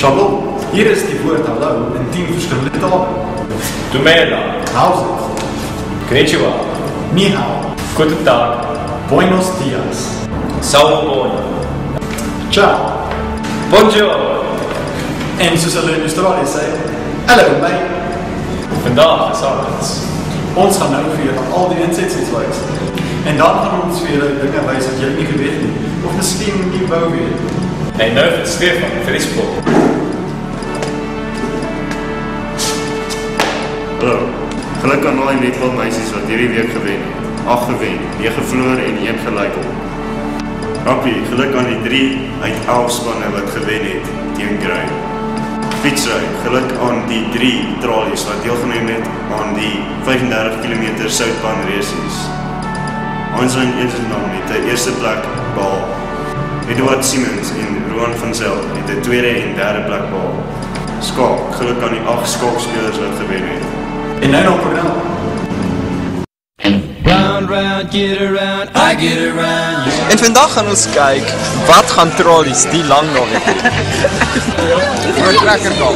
Charlotte, hier is die woord hallo in 10 verskillende tale. Tumela. How's it? Konnichiwa. Ni hao. Guten Tag. Buenos dias. Salmon. Ciao. Bonjour. En soos hulle in Australië sê, hallo mate. Vandaag is ons. Ons gaan nou vir julle al die insetsels wys. En dan gaan ons vir julle dinge wys wat julle nie geweet nie, of miskien nie wou weet. En nou vir Stefan, vir die sport. Hallo, geluk aan al die netbalmeisies wat hierdie week gewen het. 8 gewen, 9 verloor en 1 gelyk op. Rappie, geluk aan die 3 uit 11 spanne wat gewen het teen Grey. Fietsry, geluk aan die 3 tralies wat deelgeneem het aan die 35 km Soutbaan races. Aansijn Ezenam het die eerste plek behaal. Eduard Siemens en Roan van Zel het die tweede en derde plek behaal. Skaak, geluk aan die 8 skaakspelers wat gewen het. En nou nog program. Round, get around, I get around. En vandag gaan ons kyk wat gaan trollies die lang naweek doen. Wat lekker dan.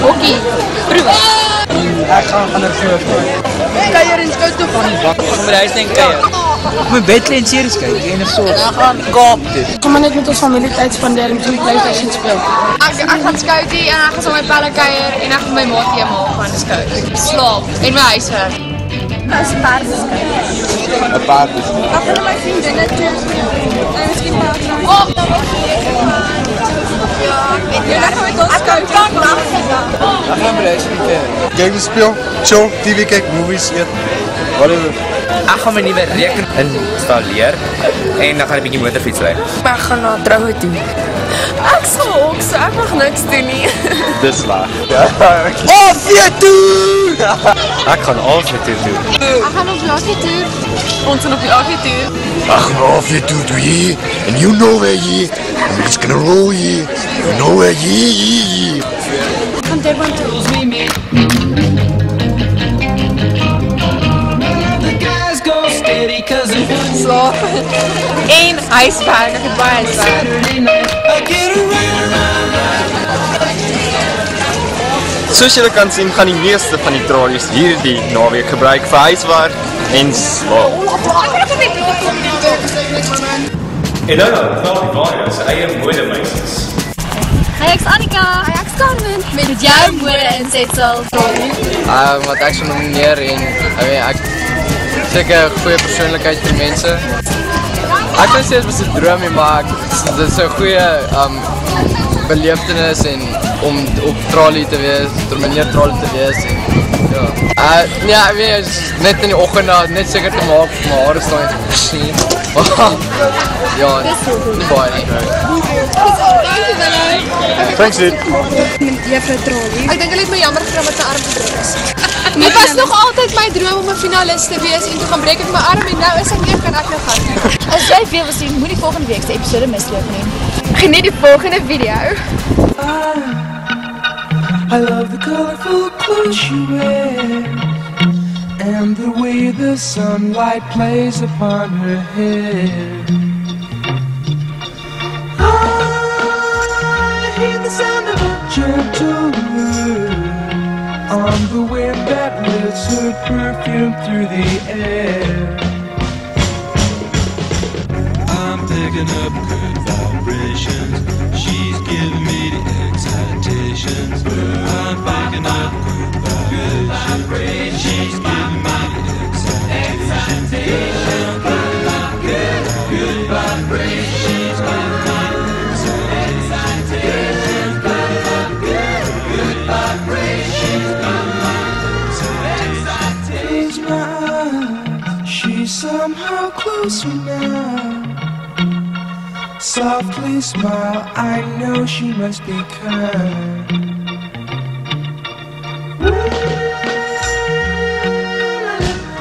Hokkie, proef. Ek gaan ander soort. Kuier en skou toe van. Wat gaan my huis dink kuier? My bedklein series kyk en 'n soort. Ek gaan Kaap toe. Kom maar net met ons familie tyd spandeer en die PlayStation speel. Ek gaan skoutie en ek gaan saam met pelle kuier en ek gaan my maat eenmaal gaan skout. Slaap en my huiswerk. As paardeskou. 'n Paardeskou. Ek gaan my vriendinne toe. En miskien maar. Oh, dan was ek. Ja, ek weet. Ek gaan met ons skout. Ek gaan by huis kyk. Kyk die speel, chill, TV kyk, movies eet. Whatever. Ek gaan my nuwe rekenaar installeer en dan gaan ek 'n bietjie motorfiets ry. Ek gaan na troue toe. Ek sal ook so, ek mag niks doen nie. Dis laag. AV toe! Ek gaan AV toe doen. Ek gaan op Lakie toe. Ons gaan op die Lakie toe. Ek gaan AV toe hier. And you know where ye. I'm just gonna roll ye. You know where ye. Ek gaan Durban toe. Slaap. En huiswerk, ek het baie huiswerk. Soos julle kan sien, gaan die meeste van die trollies hierdie naweek gebruik vir huiswerk en slaap. En nou, val die Varia sy eie modemeisies. Hi, ek's Annika. Hi, ek's Carmen. Met jou mode-insetsels. Wat ek so nomineer en ek seker 'n goeie persoonlikheid vir mense. Ek kan sê dit was 'n droom, maar dit is 'n goeie beleefdenis en om op tralie te wees, termineer tralie te wees en ja. Nee, ek weet net in die oggend net seker te maak my hare staan net sien. Ja, nie baie nie. Thanks dude. Juffrou Tralie. Ek dink hulle het my jammer gekry met my arm gebreek is. Dit was nog altyd my droom om 'n finalis te wees en toe gaan breek ek my arm en nou is ek nie kan ek nou gaan. As jy veel wil sien, moet die volgende week se episode misloop nie. Geniet die volgende video. I love the colorful clothes she wears and the way the sunlight plays upon her hair. I hear the sound of a gentle word on the wind that lifts her perfume through the air. I'm picking up good vibrations. She's giving me the excitations. I'm picking up good vibrations. She's giving me the excitations. Good vibrations. She's giving me the excitations. Good vibrations. Close my eyes. She's somehow closer now. Softly smile, I know she must be kind.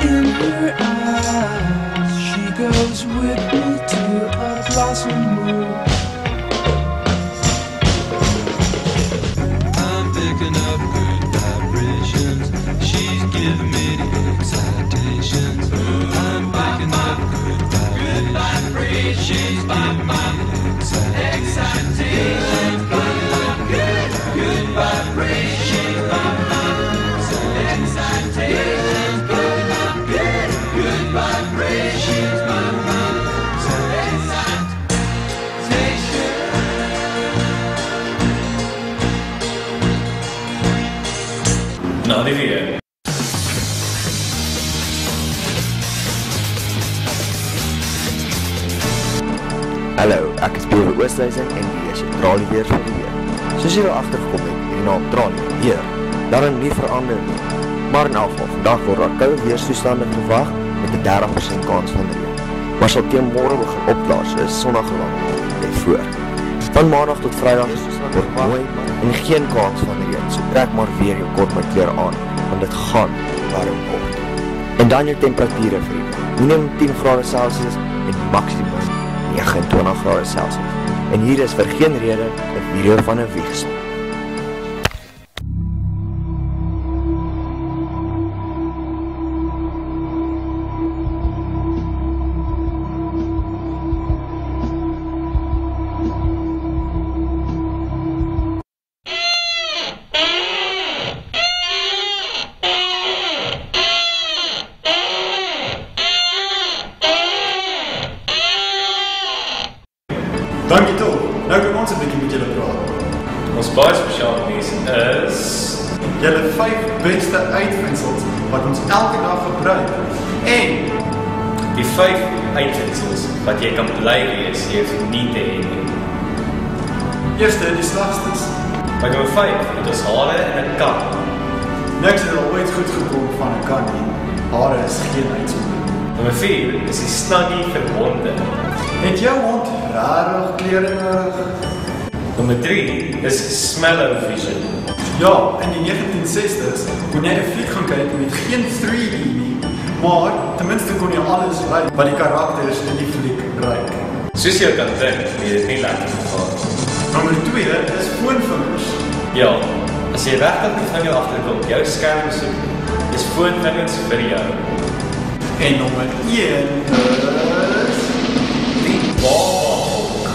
In her eyes, she goes with me to a blossom moon. I'm picking up good vibrations. She's giving me the excitations. I'm picking up good vibrations. She's giving me the excitations. die weer. Hallo, ek is Peter Oosthuizen en die is jou tralieweer vir die week. Soos jy wel agtergekom het, die naam tralieweer, daarin nie verander nie. Maar in elk geval, vandag word daar koue weerstoestande verwag met 'n 30% kans van reën. Maar sal teen môre begin opklaar, so is sonnige lang en voor. Van maandag tot Vrydag word mooi en geen kans van reën, so trek maar weer jou kort met klere aan, want dit gaan warm word. En dan jou temperature vriende, minimum 10 grade Celsius en maximum 29 grade Celsius. En hier is vir geen rede 'n video van 'n wiegsel. Dankie toch, nou kan ons 'n bietjie met julle praat. Ons baie spesiale nuus is Julle 5 beste uitvindsels wat ons elke dag gebruik. En die 5 uitvindsels wat jy kan bly wees, jy hoef nie te hê nie. Eerste, die slagstes. By nummer 5 het ons hare in 'n kan. Niks het al ooit goed gekom van 'n kan nie. Hare is geen uitsondering. Nummer 4 is die Snuggie vir honde. Het jou hond rarig klere nodig? Nummer 3 is Smell-O-Vision. Ja, in die 1960s kon jy 'n fliek gaan kyk met geen 3D nie, maar ten minste kon jy alles ruik wat die karakters in die fliek ruik. Soos jy kan dink, het dit nie lekker gevaar. Nummer 2 is foonvingers. Ja, as jy regtig die vinger agterkom, jou skerm soek, is foonvingers vir jou. En nommer 1 is die Baba-Hawk.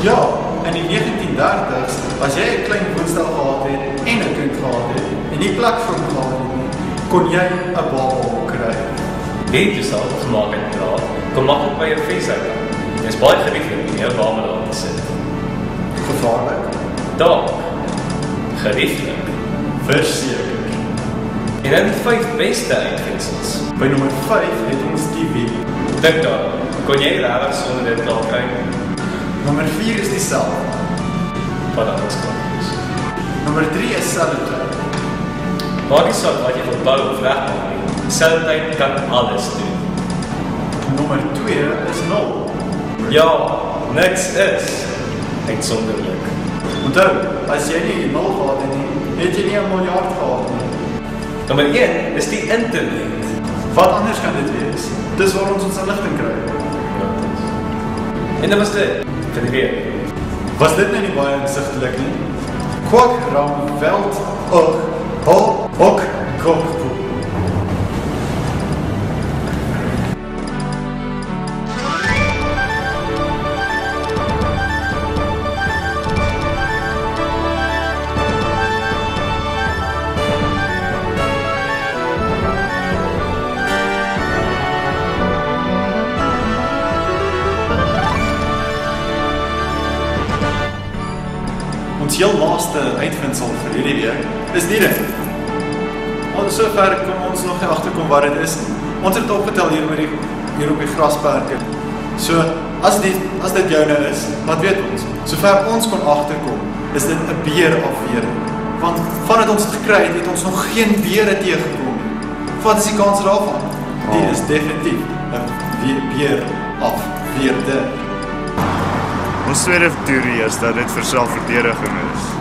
Ja, in die 1930s, as jy 'n klein woonstel gehad het en 'n kind gehad het en die plek vir hom gehad het, kon jy 'n Baba-Hawk kry. Dit is al gemaak in draad, kom maklik by jou ves uit. Dit is baie gerieflik om jou baba daar te sit. Gevaarlik? Dalk. Gerieflik. Verseker. En dan die 5 beste uitvindsels. By nommer 5 het ons TV. Dink daar, kon jy regtig sonder dit klaar kyk? Nommer 4 is die sel. Wat anders kan wees. Nommer 3 is sellotape. Maak nie saak wat jy wil bou of regmaak nie. Sellotape kan alles doen. Nommer 2 is 0. Ja, niks is uitsonderlik. Onthou, as jy nie 0 gehad het nie, het jy nie 1 miljard gehad nie. Nommer 1 is die internet. Wat anders kan dit wees? Dis waar ons inligting kry. En dit was dit vir die week. Was dit nou nie baie insigtelik nie? Kwak, ram, veld, og, hol, ok, kop. Ons heel laaste uitvindsel vir hierdie week is die ding. Al sover kom ons nog nie agterkom wat dit is. Ons het opgetel hier op die grasperke. So, as dit joune is, wat weet ons? Sover ons kon agterkom, is dit 'n beerafweering. Want vandat ons dit gekry het, het ons nog geen beere teëgekom nie. Wat is die kans daarvan? Die is definitief 'n beerafweerde. Ons tweede teorie is dat dit vir selfverdediging is.